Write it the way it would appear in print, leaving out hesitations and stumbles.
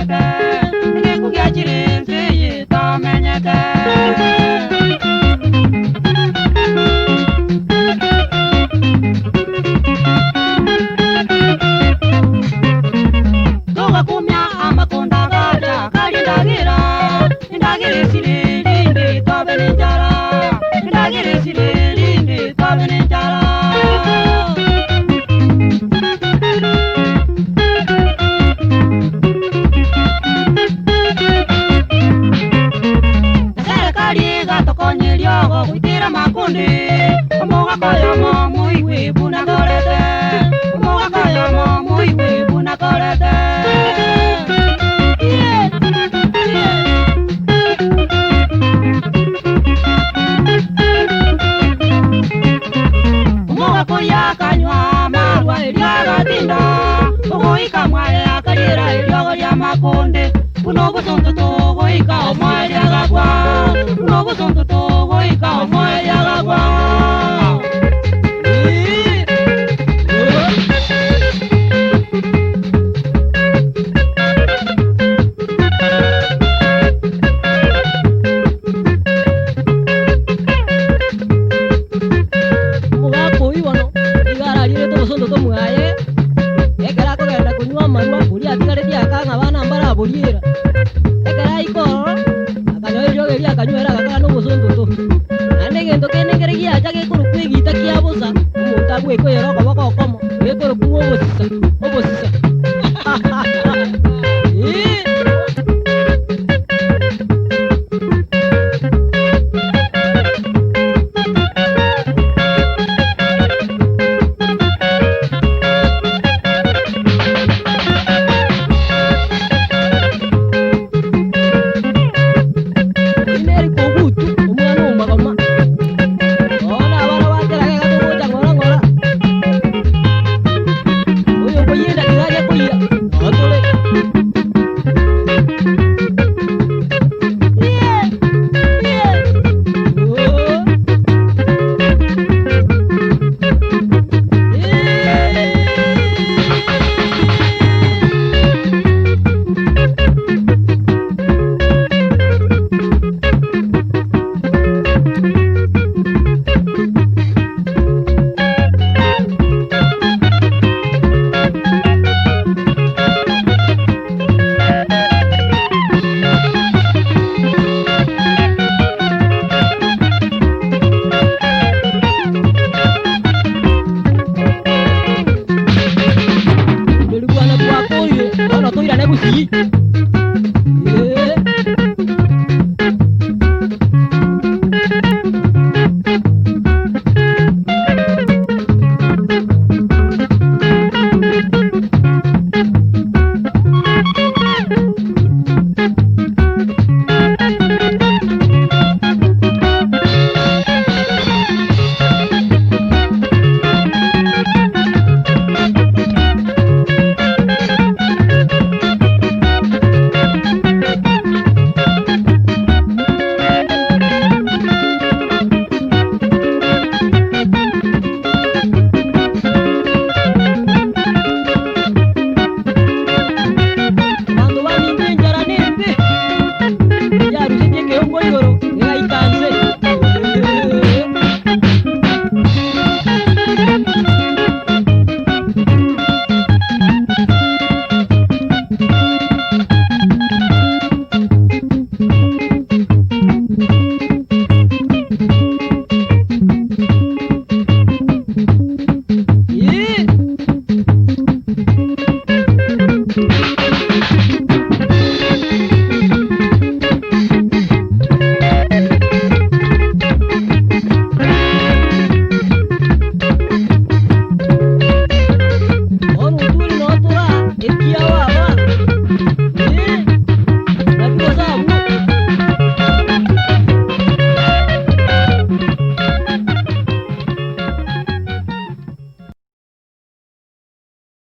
menyeke ngikugia chirinzi yito menyeke Toga kumya amakunda gaja kalindagira indagire silindi tobe ninjara indagire silindi tobe ninjara Gatokonyiriogo gwitira makundi omugakoyomo muigwi bunakorete omugakoyomo muigwi bunakorete omugakuria kanywa marwa eriagatinda oguika mware akarira eriogo ria makundi buno busuntu tuguika omware agagwa buno busuntu tuguika omware agagwa omugakui bono igara rire tubusuntu tumwaye ekera kugenda kunywa marwa buri atigarĩtie akang'a bana mbarabũriĩra ekera ikoro akanyoerio geria akanywera gakara n'obusuntu tu naende egento kenengeregia acha gekũrũku egita kia bosa omonto agwĩkwĩra okoboko okomo gekũrũku obosisa Ana toire, ana toira nebusi.